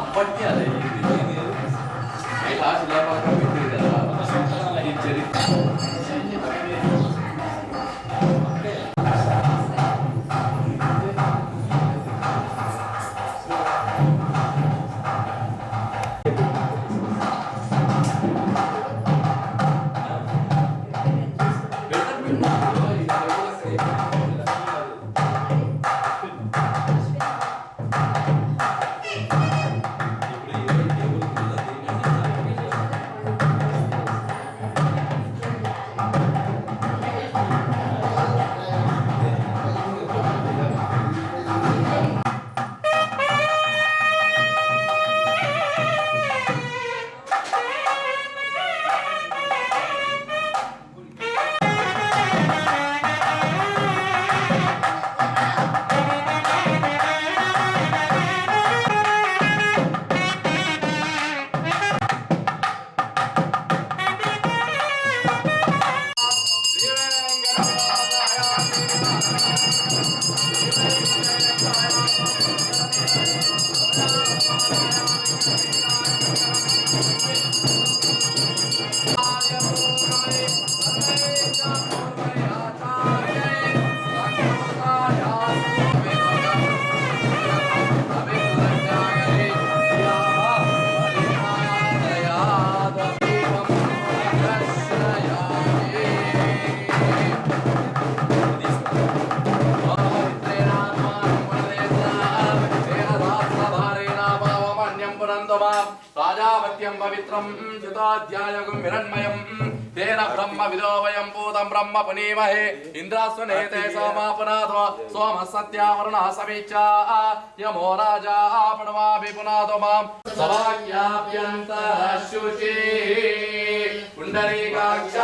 అప్పటికే అదే కైలాస పక్కన పెట్టింది కదా ఈ చరిత్ర రాజావత్యం పవిత్రం యుతాధ్యాయగం విరణ్మయం తేన బ్రహ్మ విదోవయం పూతం బ్రహ్మ పునీమహే ఇంద్రాస్వనేతే సోమాపునాథో సోమ సత్యావరుణ సమీచా యమో రాజా పణవాభి పునాథో మాం సవాక్యాభ్యంతరశుచి పుండరీకాక్ష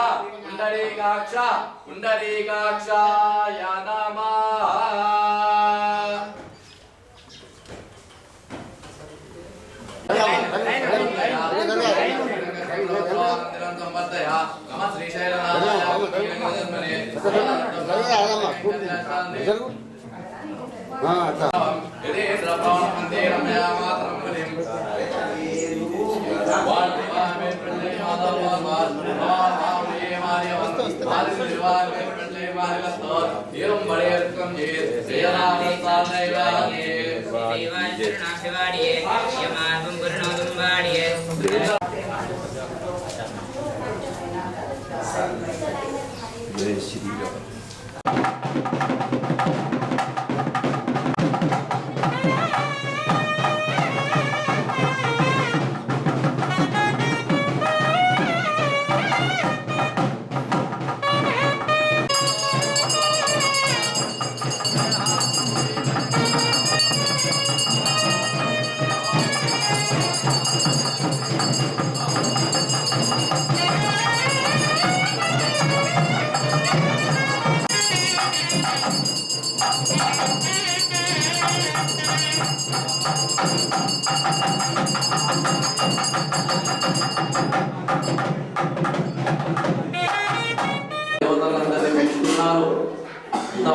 పుండరీకాక్ష పుండరీకాక్షాయ నమః. జై శ్రీరామ్.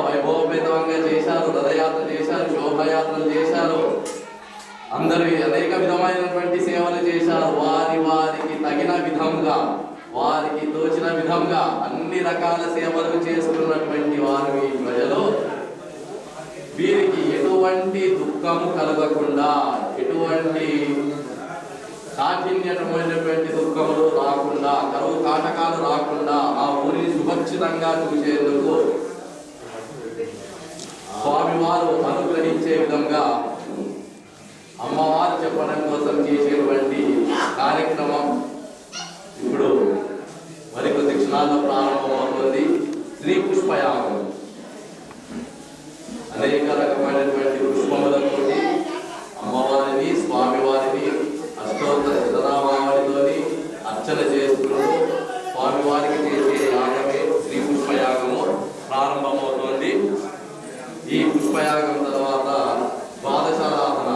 వైభవపేతంగా చేశారు, రథయాత్ర చేశారు, శోభయాత్రలు చేశారు, అందరూ అనేక విధమైనటువంటి సేవలు చేశారు. వారికి తగిన విధంగా, వారికి తోచిన విధంగా అన్ని రకాల సేవలు చేసుకున్నటువంటి వారు ఈ ప్రజలు వీరికి ఎటువంటి దుఃఖము కలగకుండా, ఎటువంటి కాఠిన్యమైనటువంటి దుఃఖములు రాకుండా, కరువు కాటకాలు రాకుండా ఆ ఊరిని సురక్షితంగా చూసేందుకు స్వామివారు అనుగ్రహించే విధంగా అమ్మవారు చెప్పడం కోసం చేసేటువంటి కార్యక్రమం ఇప్పుడు మరికొద్ది క్షణాల్లో ప్రారంభమవుతుంది. శ్రీ పుష్పయాగం అనేక రకమైనటువంటి పుష్పములతోటి అమ్మవారిని, స్వామివారిని అష్టోత్తర శతనామావళితోని అర్చన చేస్తూ స్వామివారికి చేసే యాగమే శ్రీ పుష్పయాగము ప్రారంభమవుతోంది. ఈ పుష్పయాగం తర్వాత ద్వాదశారాధన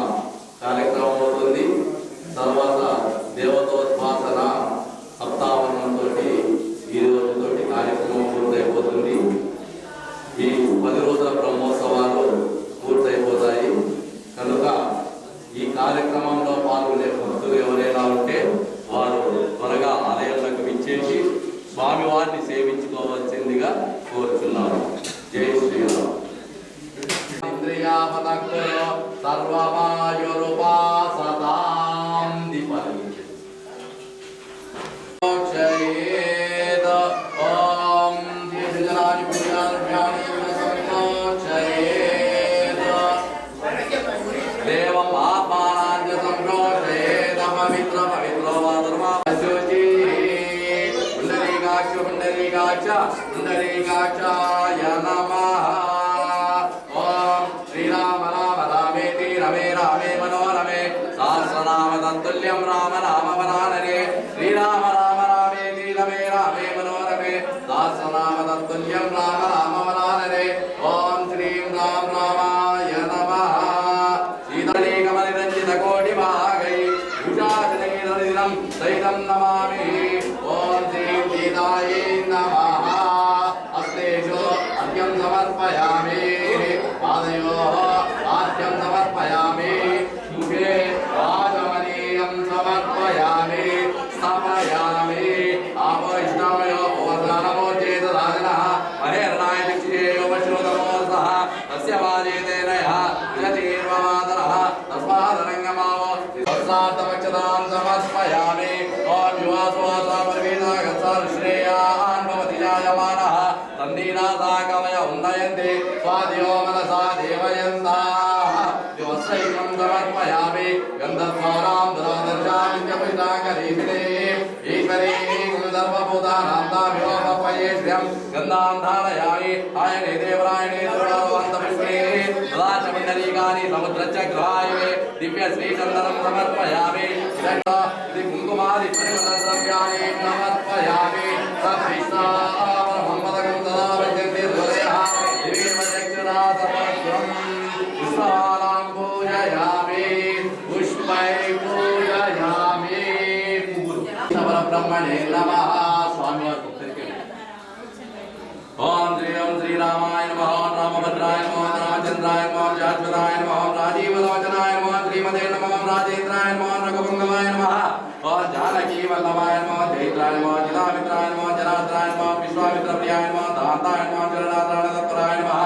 కార్యక్రమం అవుతుంది. सर्वमायुरुपासतां दीपावली मोक्षयेद ओम दीर्घजनानि पुण्यानि मोक्षयेद देव पापानां संरोषयेद पवित्र पवित्रो वा धर्माशुचि पुण्डरीकाक्षाय नमः ओम श्रीराम राम रामेति रमे रामे मनोरमे सहस्रनाम तत्तुल्यं राम नाम वरानने श्रीराम राम रामेति रमे रामे मनोरमे सहस्रनाम तत्तुल्यं राम नाम वरानने ओम श्रीं राम रामाय नमः शीतलीकमनिरञ्जित कोटिभागै उषाजनैरदिनं सहितं नमामि ओम श्रीं सीतायै नमः हस्तेषु अर्घ्यं समर्पयामि पादयोः आद्यं समर्पयामि मुखे राजमनीयं समर्पयामि स्थापयामि आवैष्णवयो नमो चेतदानः महेर्नाय दिक्षेयो वश्रुतमोऽसः तस्य वाजेतेन यः जतीर्वमातरः तस्मादरङ्गमावो सहस्रार्थपक्षतां समर्पयामि ॐ युवासुवासा परवेदा गच्छाश्रेयान् भवति जायमानः तन्दीनासा कवय उन्नयन्ति स्वादियो मनसा देवयन्ताः दिवसैकं समर्पयामि गन्धस्वानां दुरादर्शामित्यपरिताकरीतिने ईश्वरीं सर्वभूतानां ताभ्योपयेष्यं गन्धां धारयामि आयने देवरायणे दुर्वान्तपुष्पे तदा च मण्डलीकानि समुद्रश्च गृहायुवे दिव्यश्रीचन्दनं समर्पयामि इति कुङ्कुमादि परिमलद्रव्याणि समर्पयामि तद्विष्णामहम्मदकं तदा वज्यन्ते हृदयः दिव्यचक्षुरा समग्रं पुष्पमालां पूजयामि पुष्पै पूजयामि परब्रह्मणे नमः स्वामी ओम श्री रामाय नमः ओम रामभद्राय नमः ओम रामचंद्राय नमः ओम शाश्वताय नमः ओम राजीवलोचनाय नमः ओम श्रीमते नमः ओम राजेन्द्राय नमः ओम रघुपुंगवाय नमः ओम जानकी वल्लभाय नमः जयित्राय नमः जितामित्राय नमः जनार्दनाय नमः विश्वामित्रप्रियाय नमः दाताय नमः चरणार्दनाय नमः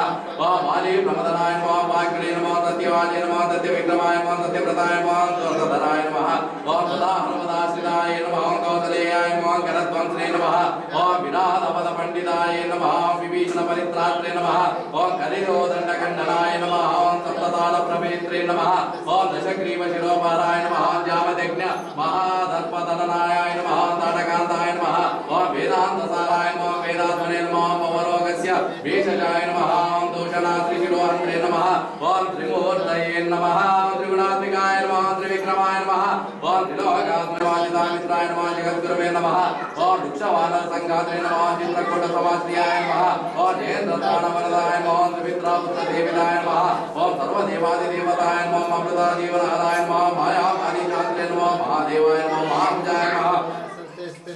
ओम वाली प्रमदनाय नमः ओम वाग्मिने नमः सत्यवाजे नमः सत्यविक्रमाय नमः सत्यव्रताय नमः स्वधराय नमः ओम सदा हनुमदाश्रिताय नमः ओम कौसलेयाय नमः गणध्वंसने नमः ओम विराधपद पंडिताय नमः विभीषण परित्रात्रे नमः ओम कलिरोदंडकण्डनाय नमः ओम सप्तताल प्रभेत्रे नमः ओम दशग्रीव शिरोपाराय नमः ओम जामदग्न महादर्पदलनाय नमः ओम ताटकान्ताय नमः ओम वेदान्तसाराय नमः वेदात्मने नमः ओम अवरोगस्य भेषजाय नमः ओम दोषणात्रिशिरोहन्त्रे नमः ओम त्रिमूर्तये नमः ओम त्रिगुणात्मिकाय नमः ओम त्रिविक्रमाय नमः ओम त्रिलोकात्मवाजितामित्राय नमः जगद्गुरवे नमः ओम वृक्षवानर संघात्रे नमः ओम चित्रकूट समाश्रियाय नमः ओम जयेन्द्रदानवरदाय नमः ओम त्रिविक्रमपुत्रदेविताय नमः ओम सर्वदेवादिदेवताय नमः अमृताजीवनाराय नमः मायामानिशान्त्रे नमः महादेवाय नमः महाभुजाय नमः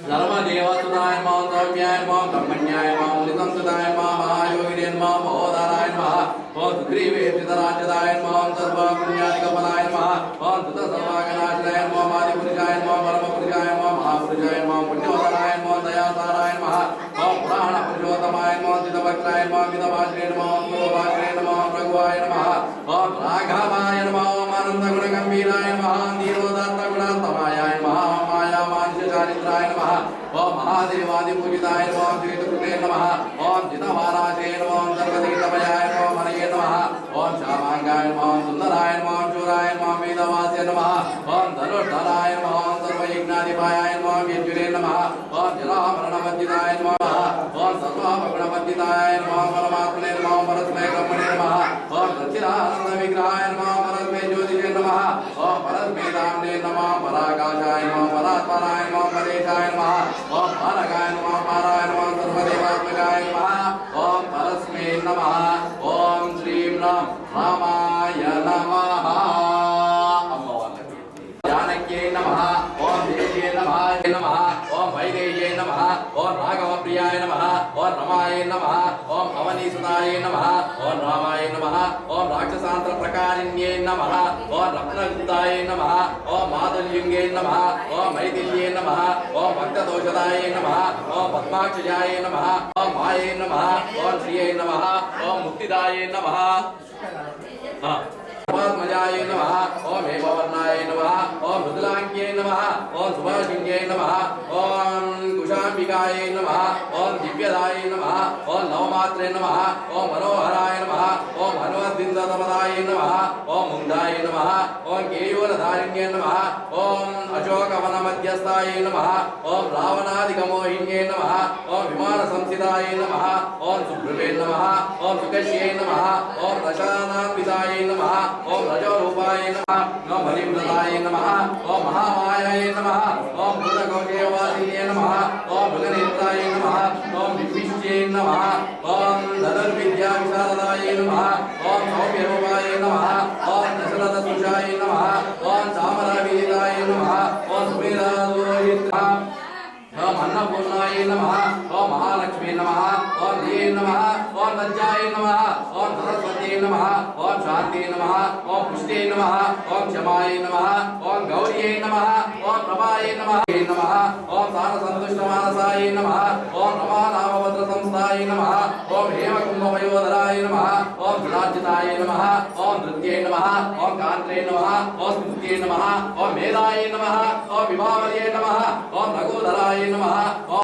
धर्मदेवसुताय नमः सौम्याय नमः ब्रह्मण्याय नमः मुनिसंसुताय नमः महायोगिने नमः महोदराय नमः ओम सुग्रीवेक्षितराज्यदाय नमः ओम सर्वपुण्यादिकफलाय नमः ओम सुतसर्वागणाश्रयाय नमः आदिपुरुषाय नमः परमपुरुषाय नमः महापुरुषाय नमः पुण्योदराय नमः दयासाराय नमः ओम पुराणपुरुषोत्तमाय नमः चितवक्त्राय नमः मितभाषणे नमः ओम पूर्वभाषणे नमः रघुवाय नमः ओम राघवाय नमः ओम आनन्दगुणगम्भीराय नमः धीरोदात्तगुणात्तमाय नमः मायामानुषचारित्राय नमः ओम महादेवादिपूजिताय नमः श्रीकृष्णे नमः ओम जितवाराजे नमः ओम सर्वतीतमयाय नमः हरये नमः ओम श्यामांगाय नमः ओम सुंदराय नमः ओम शूराय नमः वेदवास्य नमः ओम धनुर्धराय नमः ओम सर्वयज्ञाधिपाय नमः यज्ञुरे नमः ओम जलामरणमज्जिताय नमः ओम सर्वभगुणमज्जिताय नमः परमात्मने नमः परस्मै ब्रह्मणे नमः ओम सच्चिदानंद विग्रहाय नमः परस्मै ज्योतिषे नमः ओम परस्मै धामने नमः पराकाशाय नमः परात्पराय नमः परेशाय नमः ओम पारगाय नमः पाराय नमः सर्वदेवात्मकाय नमः ओम परस्मै नमः ओम श्रीं रामाय नमः जानक्ये नमः ओम देव्ये नमः ओम वैदेह्ये नमः ओम राघवप्रियाय नमः ओम रमाय नमः ओम अवनीसुताय नमः ओम रामाय नमः ओम राक्षसान्त्रप्रकारिण्ये नमः ओम रत्नगुप्ताय नमः ओम माधुर्युङ्गे नमः ओम मैथिल्ये नमः ओम भक्तदोषदाय नमः ओम पद्माक्षयाय नमः ओम माये नमः ओम श्रिये नमः ओम मुक्तिदाय नमः वीराय नमः ओम हेमवर्णाय नमः ओम मृदुलाङ्ग्यै नमः ओम सुभाषिङ्ग्यै नमः ओम कुशाम्बिकाय नमः ओम दिव्यदाय नमः ओम नवमात्रे नमः ओम मनोहराय नमः ओम हनुमद्विन्दतपदाय नमः ओम मुण्डाय नमः ओम केयूरधारिण्ये नमः ओम अशोकवनमध्यस्थाय नमः ओम रावणादिकमोहिन्ये नमः ओम विमानसंस्थिताय नमः ओम सुभृते नमः ओम सुकश्यै नमः ओम रसानान्विताय नमः ओम रजोरूपाय नमः ओम बलिव्रताय नमः ओम महामायाय नमः ओम भूतकोशेवासिन्ये नमः ओम मृगनेत्राय नमः ओम विद्विष्ट्यै नमः ओम धनुर्विद्याविशारदाय नमः ओम सौम्यरूपाय नमः ओम दशरथसुषाय नमः ओम चामरविदिताय नमः ओम सुमेधादोहिताय ओम अन्नपूर्णाय नमः ओम महालक्ष्मी नमः ओम धिये नमः ओम लज्जाय नमः ओम सरस्वती नमः ओम शान्ति नमः ओम पुष्टे नमः ओम क्षमाय नमः ओम गौर्ये नमः ओम प्रभाय नमः ओम सारसन्तुष्टमानसाय नमः ओम रमानामभद्रसंस्थाय नमः ओम हेमकुम्भमयोधराय नमः ओम सुरार्जिताय नमः ओम नृत्ये नमः ओम कान्त्रे नमः ओम स्तुत्ये नमः ओम मेधाय नमः ओम विभावर्ये नमः ओम रघुधराय नमः ओम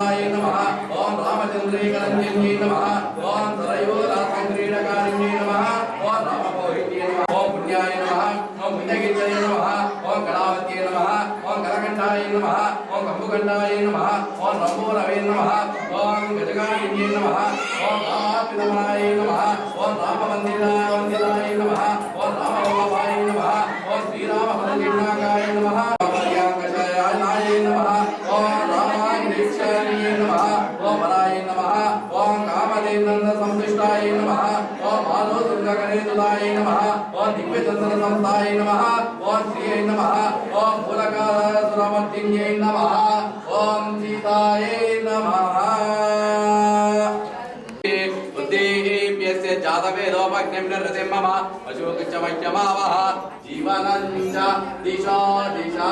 ओम रामचन्द्रेकरञ्जन्ये नमः ओम सरयोरासङ्क्रीडकारिण्ये नमः ओम रामभोहिन्ये नमः ओम पुण्याय नमः ओम पुण्यगित्तये नमः ओम कलावत्ये नमः ओम कलकण्ठाय नमः ओम कम्बुकण्ठाय नमः ओम नमोरवे नमः ओम गजगामिन्ये नमः ओम रामात्मितमनाय नमः ओम रामवन्दिताय नमः ओम रामभवाय नमः ओम श्रीरामभद्रनागाय नमः रामर्याकषायाय नमः ओम रामाङ्गीक्षाय नमः ओम वराय नमः ओम कामधेनन्दसंतुष्टाय नमः ओम माधवदुर्गगणेतुलाय नमः ओम दिव्यचन्द्रसंस्थाय नमः ओम श्रियै नमः ओम मूलकासुरमर्दिन्यै नमः ओम सीताय नमः बुद्धिभ्यस्य जातवेदोपज्ञं निर्हृतिं मम अशोकश्च मह्यमावः जीवनं च दिशा दिशा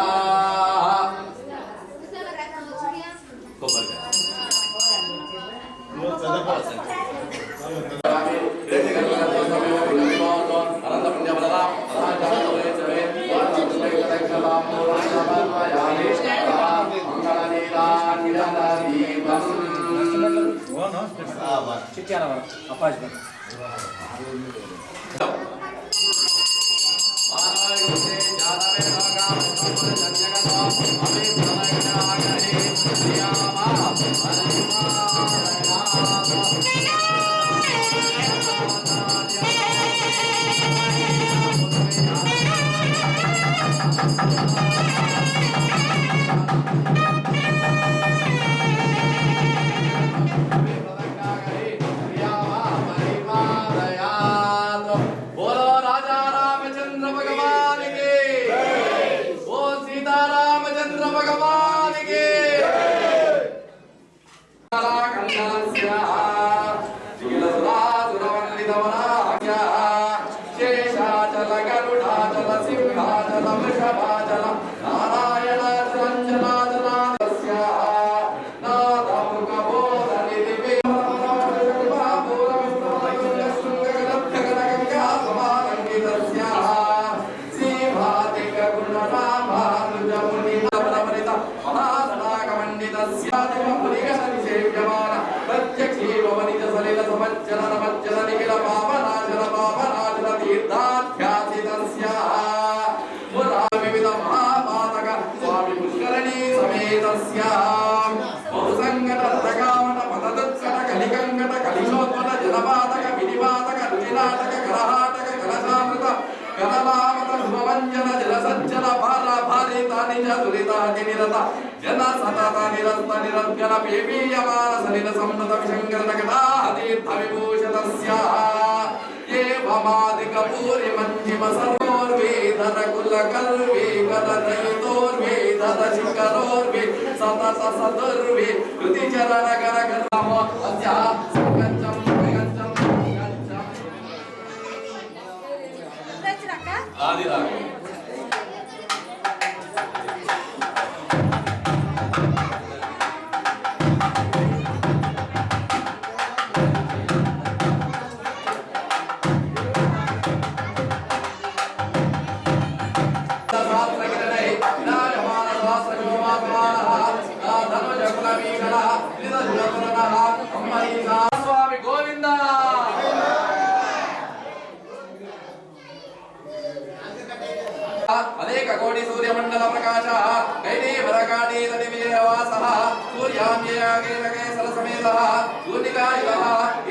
अनेक कोटि सूर्य मंडल प्रकाशः कैले वरकाटे तटे विजयवासः सूर्यान्ययागे लगे सरसमेतः दूतिकायुगः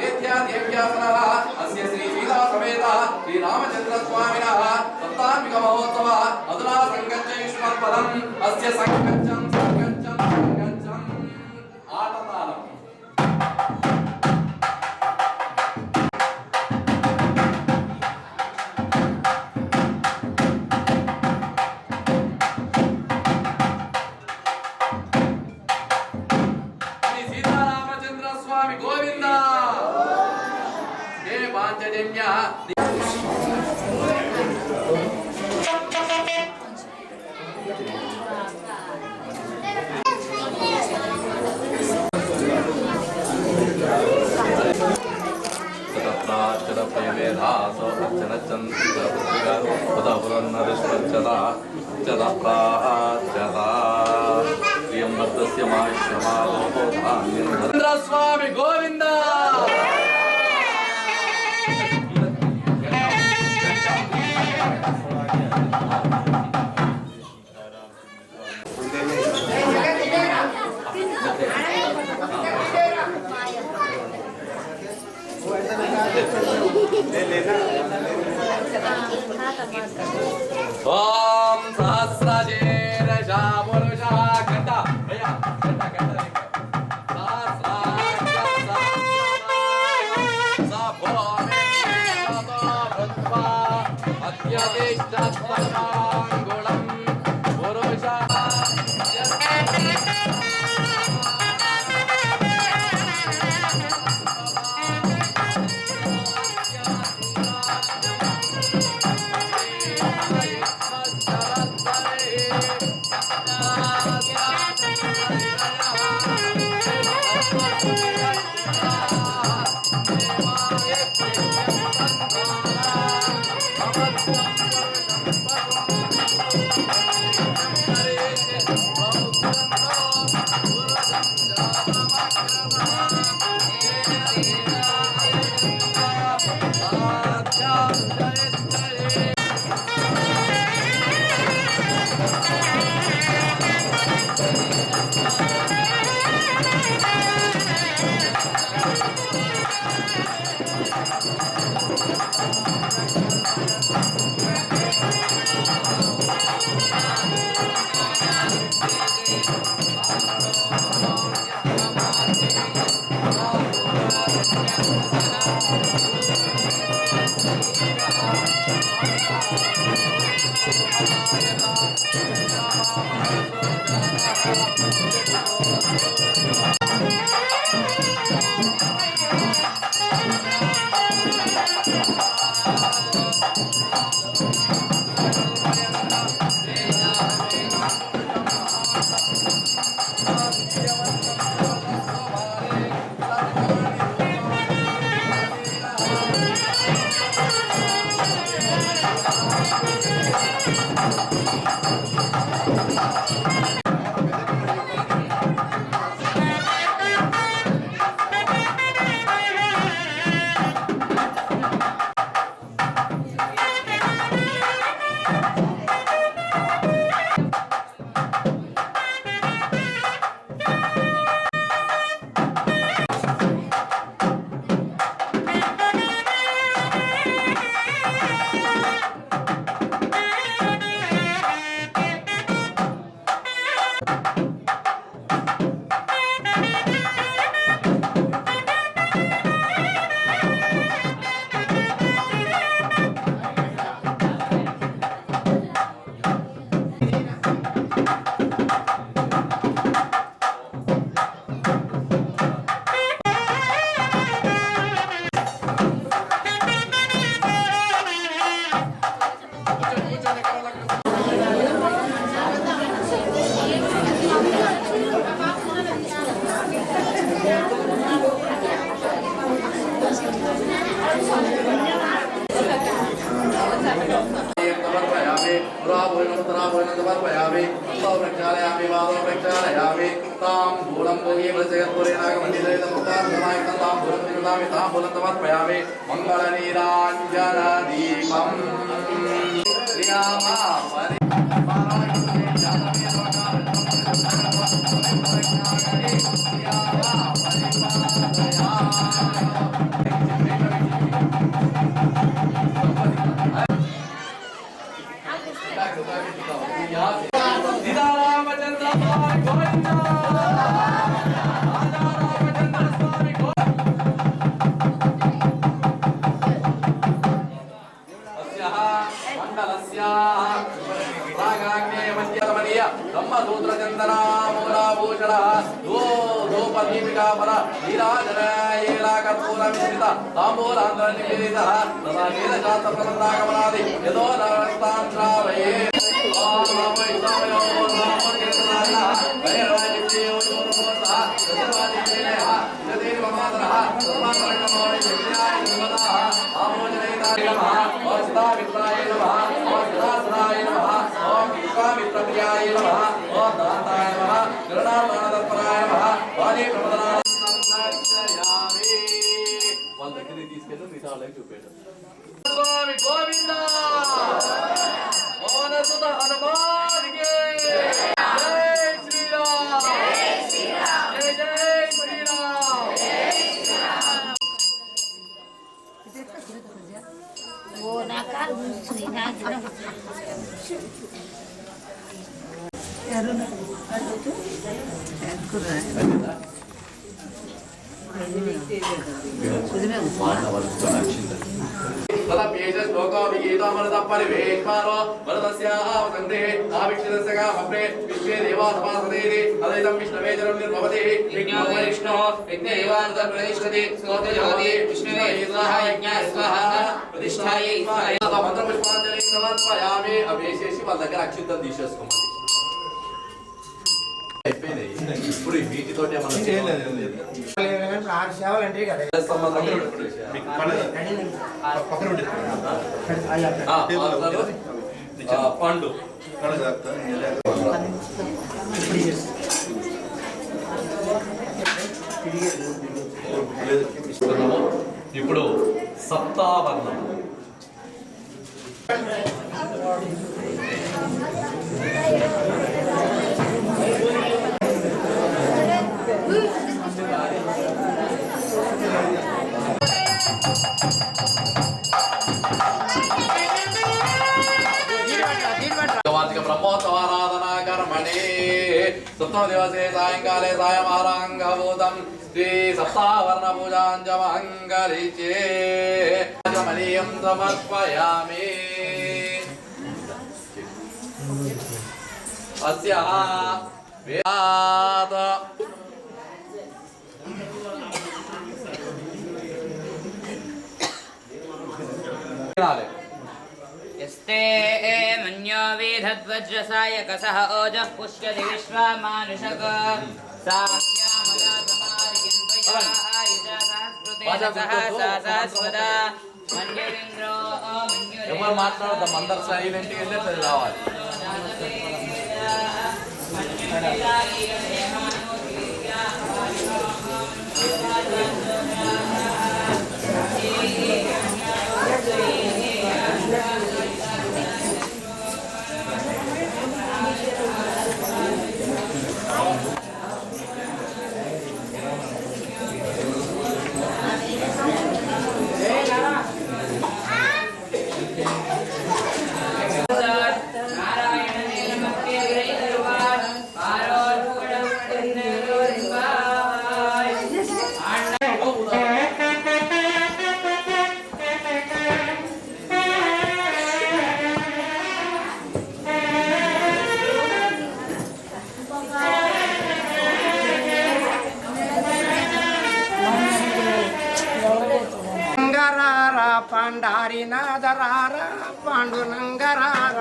एत्या देव्यासनः अस्य श्री सीता समेतः श्री रामचंद्र स्वामिनः सप्तात्मिक महोत्सव अधुना संगच्छ युष्मत्पदम् अस्य संगच्छं आटतालम् स्वामी गोविंदा हे पांचजन्य स्वामी गोविंदा ओम सहस्रशीर शामुरुषा घटा भैया घटा घटा समर्पयामि प्रक्षालयामि वादं प्रक्षालयामि ताम्बूलं भोगे प्रजगत्पुरेणागमण्डितमुक्तार्थमायितं ताम्बूलं त्रिकृतामि ताम्बूलं समर्पयामि मङ्गलनीराञ्जनदीपम् స్వామి గోవింద మోహనసుత హనుమానికి జై శ్రీరామ్ జై జై శ్రీరామ్ वो ना काल मुझे ना करो यारो ना अरे तो कर रहा है तदा पेज श्लोको विगीतामृत परिवेशमानो वरदस्यावसन्ते आविक्षितस्य कामप्रे विश्वे देवासमासदेति अदैतं विष्णुवेजनं निर्भवति विष्णो विघ्नेवान्त प्रतिष्ठति स्वतजोति विष्णुवे स्वाहा यज्ञाय स्वाहा प्रतिष्ठायै स्वाहा मंत्रपुष्पाञ्जलिं समर्पयामि अभिषेकि వాళ్ళ దగ్గర అక్షింతలు తీసేసుకోమని ఇప్పుడు వీటితోటి మనం చేయలేదు ఆరు సేవలు అంటే కదా పండు ఇప్పుడు సప్తావర్ణం ब्रह्मोत्सवाराधना कर्मणे सप्तम दिवसे सायंकाले सायमारांगभूतं श्री सप्तावर्ण पूजाञ्जमङ्गलिचे मलीयं समर्पयामि अस्याः वेदात् यस्ते मन्यो वेधद्वज्रसायकसः ओजः पुष्यति विश्वामानुषक सास्यामदागमार्यन्वया मन्युरिन्द्रो ఎవరు మాట్లాడదాం అందరు సైలెంట్ గా వెళ్ళి రావాలి పండారి నాదరార పాండునంగరార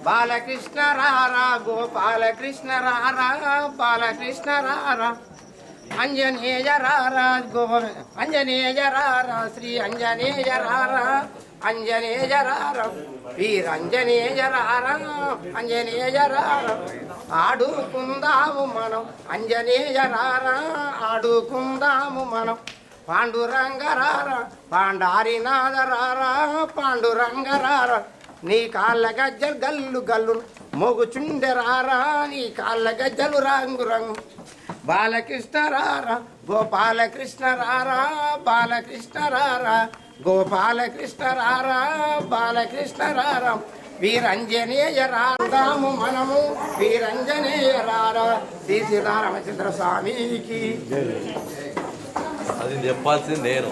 బాలకృష్ణ రారా గోపాలకృష్ణ రారా బాలకృష్ణ రారా అంజనేయ రారా అంజనేయ రారా శ్రీ అంజనేయ రారా అంజనేయ రారా వీరంజనేయ రారా అంజనేయ రారా ఆడుకుందాము మనం అంజనేయ రారా ఆడుకుందాము మనం పాండురంగరార పాండారి నాదరార పాండురంగరార నీ కాళ్ళ గజ్జలు గల్లు గల్లు మోగుచుండెరారా నీ కాళ్ళ గజ్జలు రంగు రంగు బాలకృష్ణ రారా గోపాలకృష్ణ రారా బాలకృష్ణ రారా గోపాలకృష్ణ రారా బాలకృష్ణ రారా వీరంజనేయ రాము మనము వీరంజనేయ రారా శ్రీ సీతారామచంద్ర స్వామికి అది చెప్పాల్సింది నేను.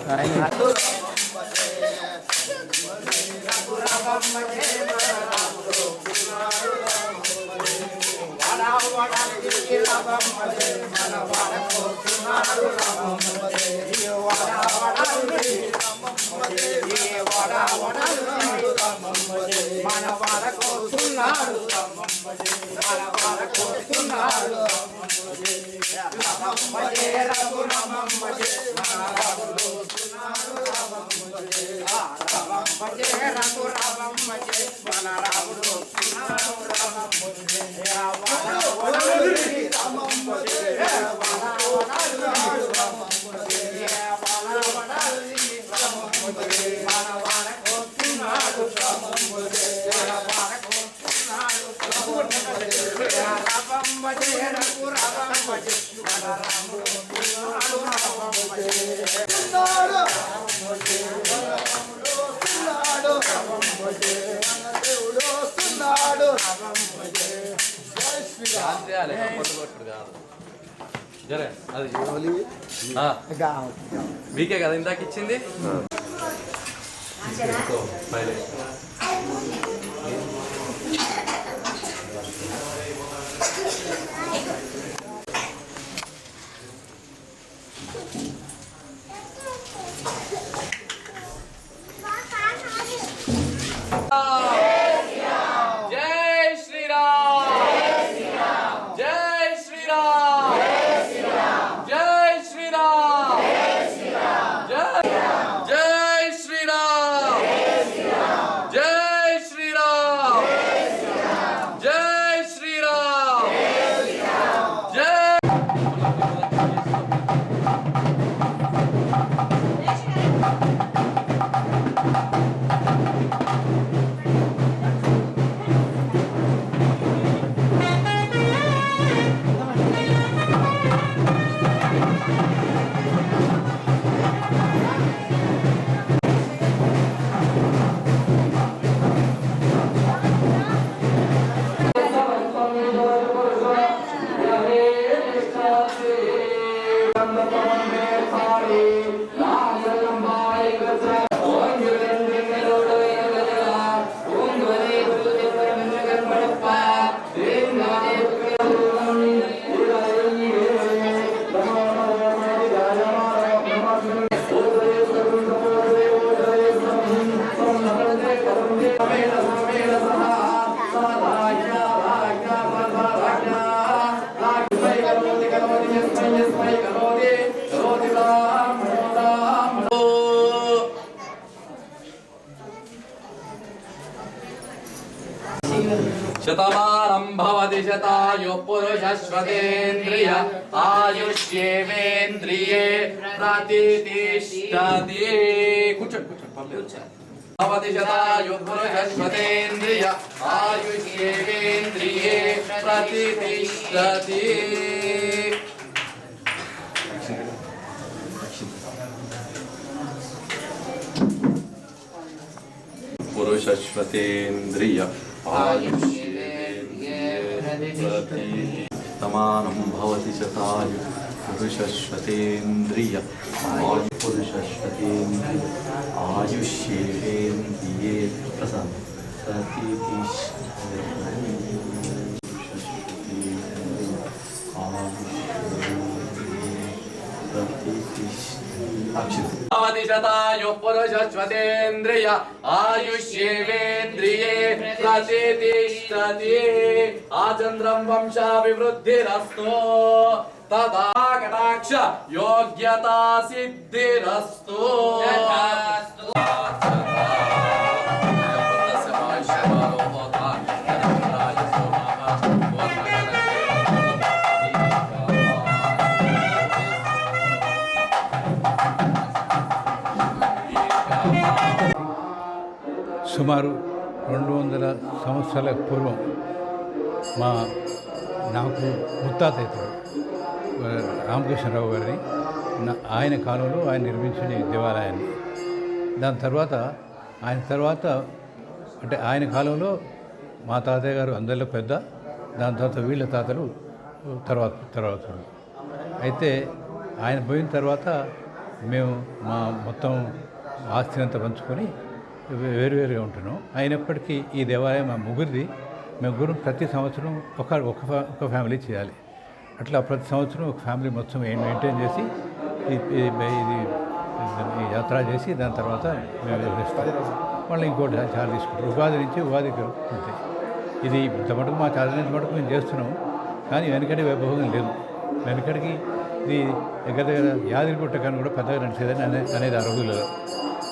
మీకే కదా ఇందాక ఇచ్చింది. శతమానం భవతి శతాయు పురుషశ్వతేంద్రియ ఆయుష్యేవేంద్రియే ప్రతిష్ఠతి. భవతి శతాయు పురుషశ్వతేంద్రియ ఆయుష్యేవేంద్రియే ప్రతిష్ఠతి. పురుషశ్వతేంద్రియ సమానం భవతి శతాయు పురుషశ్వతేంద్రియ పురుషశ్వతేంద్రియ ఆయుష్యేంద్రియే భవతి శతాయు పురుషశ్వతేంద్రియ ఆయుష్యేవేంద్రియే ప్రతిష్ఠతి. ఆచంద్రం వంశాభివృద్ధిరస్తు తదా కటాక్ష యోగ్యతా సిద్ధిరస్తు. సుమారు 200 సంవత్సరాల పూర్వం నాకు ముత్తాత అవుతాడు రామకృష్ణరావు గారిని ఆయన కాలంలో ఆయన నిర్మించిన ఈ దేవాలయాన్ని. దాని తర్వాత అంటే ఆయన కాలంలో మా తాతయ్య గారు అందరిలో పెద్ద, దాని తర్వాత వీళ్ళ తాతలు తర్వాత అయితే ఆయన పోయిన తర్వాత మేము మా మొత్తం ఆస్తిని అంతా పంచుకొని వేరువేరుగా ఉంటున్నాం. అయినప్పటికీ ఈ దేవాలయం మా ముగ్గురిది. ముగ్గురు ప్రతి సంవత్సరం ఒక ఫ్యామిలీ చేయాలి. అట్లా ప్రతి సంవత్సరం ఒక ఫ్యామిలీ మొత్తం మెయింటైన్ చేసి ఈ యాత్ర చేసి దాని తర్వాత మేము వివరిస్తాం. వాళ్ళు ఇంకోటి చాలా తీసుకుంటారు. ఉగాది నుంచి ఉగాదికి ఉంటాయి. ఇది ఇంత మటుకు మా చాలా నుంచి మటుకు మేము చేస్తున్నాము. కానీ వెనకటి వైభవం లేదు. వెనకడికి ఇది దగ్గర యాదగిరిగుట్ట కానీ కూడా పెద్దగా నడిచేదని అనేది ఆ రోజుల్లో.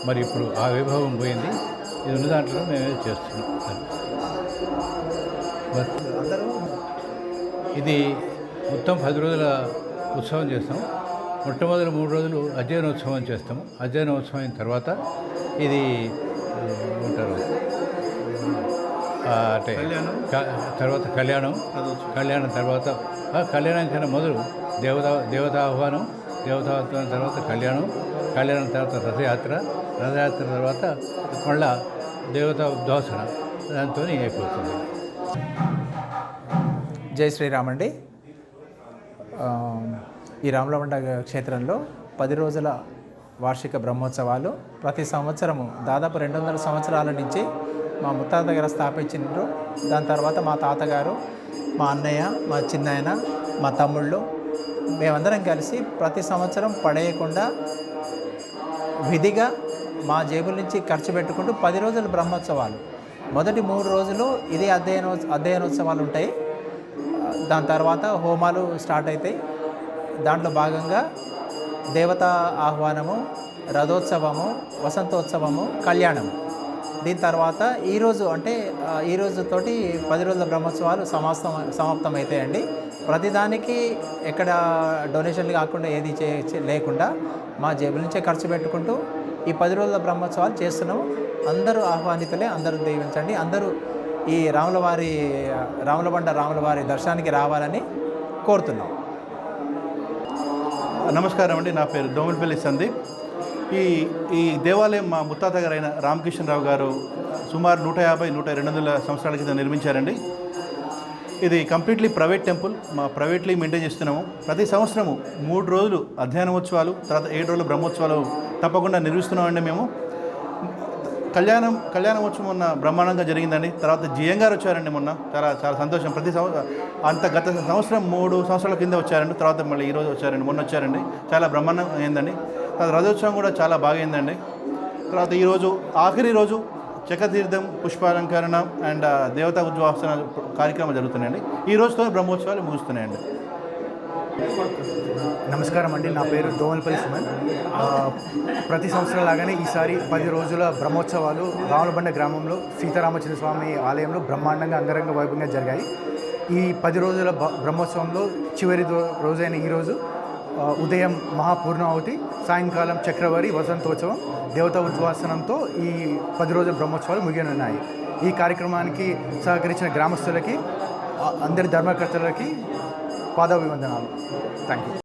మరి ఇప్పుడు ఆ వైభవం పోయింది. ఇది ఉన్న దాంట్లో మేము చేస్తున్నాం. ఇది మొత్తం 10 రోజుల ఉత్సవం చేస్తాం. మొట్టమొదటి 3 రోజులు అధ్యయనోత్సవం చేస్తాము. అధ్యయనోత్సవం అయిన తర్వాత ఇది ఉంటారు అంటే తర్వాత కళ్యాణం తర్వాత కళ్యాణం కన్నా మొదలు దేవతాహ్వానం తర్వాత కళ్యాణం తర్వాత రథయాత్ర తర్వాత మళ్ళా దేవతా ఉద్వాసన దాంతో అయిపోతుంది. జై శ్రీరామ్ అండి. ఈ రామలబండ క్షేత్రంలో 10 రోజుల వార్షిక బ్రహ్మోత్సవాలు ప్రతి సంవత్సరము దాదాపు 200 సంవత్సరాల నుంచి మా ముత్తాత గారు స్థాపించారు. దాని తర్వాత మా తాతగారు, మా అన్నయ్య, మా చిన్నాయన, మా తమ్ముళ్ళు మేమందరం కలిసి ప్రతి సంవత్సరం పడేయకుండా విధిగా మా జేబుల నుంచి ఖర్చు పెట్టుకుంటూ 10 రోజుల బ్రహ్మోత్సవాలు. మొదటి 3 రోజులు ఇది అధ్యయనోత్సవాలు ఉంటాయి. దాని తర్వాత హోమాలు స్టార్ట్ అవుతాయి. దాంట్లో భాగంగా దేవతా ఆహ్వానము, రథోత్సవము, వసంతోత్సవము, కళ్యాణము. దీని తర్వాత ఈ రోజుతోటి 10 రోజుల బ్రహ్మోత్సవాలు సమాప్తం అవుతాయండి. ప్రతిదానికి ఎక్కడ డొనేషన్లు కాకుండా ఏది లేకుండా మా జేబుల నుంచే ఖర్చు పెట్టుకుంటూ ఈ 10 రోజుల బ్రహ్మోత్సవాలు చేస్తున్నాము. అందరూ ఆహ్వానితులే, అందరూ దీవించండి. అందరూ ఈ రాములబండ రాములవారి దర్శనానికి రావాలని కోరుతున్నాం. నమస్కారం అండి. నా పేరు దోమలపల్లి సందీప్. ఈ దేవాలయం మా ముత్తాత గారైన రామకృష్ణరావు గారు సుమారు 150-200 సంవత్సరాల క్రితం నిర్మించారండి. ఇది కంప్లీట్లీ ప్రైవేట్ టెంపుల్. మా ప్రైవేట్లీ మెయింటైన్ చేస్తున్నాము. ప్రతి సంవత్సరము 3 రోజులు అధ్యయనోత్సవాలు, తర్వాత 7 రోజులు బ్రహ్మోత్సవాలు తప్పకుండా నిర్వహిస్తున్నామండి. మేము కళ్యాణోత్సవం మొన్న బ్రహ్మాండంగా జరిగిందండి. తర్వాత జిఎం గారు వచ్చారండి మొన్న. చాలా సంతోషం. ప్రతి గత సంవత్సరం 3 సంవత్సరాల కింద వచ్చారండి. తర్వాత మళ్ళీ ఈరోజు వచ్చారండి, మొన్న వచ్చారండి. చాలా బ్రహ్మాండంగా అయిందండి. తర్వాత రథోత్సవం కూడా చాలా బాగా అయిందండి. తర్వాత ఈరోజు ఆఖరి రోజు చక్రతీర్థం, పుష్పాలంకరణ అండ్ దేవతా ఉద్వాసన కార్యక్రమాలు జరుగుతున్నాయండి. ఈ రోజుతో బ్రహ్మోత్సవాలు ముగుస్తున్నాయండి. నమస్కారం అండి. నా పేరు దోమలపల్లి సుమన్. ప్రతి సంవత్సరం లాగానే ఈసారి 10 రోజుల బ్రహ్మోత్సవాలు రాములబండ గ్రామంలో సీతారామచంద్ర స్వామి ఆలయంలో బ్రహ్మాండంగా అంగరంగ వైభవంగా జరిగాయి. ఈ 10 రోజుల బ్రహ్మోత్సవంలో చివరి రోజైన ఈరోజు ఉదయం మహాపూర్ణావతి, సాయంకాలం చక్రవారి వసంతోత్సవం, దేవతా ఉద్వాసనంతో ఈ 10 రోజుల బ్రహ్మోత్సవాలు ముగియనున్నాయి. ఈ కార్యక్రమానికి సహకరించిన గ్రామస్తులకి, అందరి ధర్మకర్తలకి పాదాభివందనాలు. Thank you.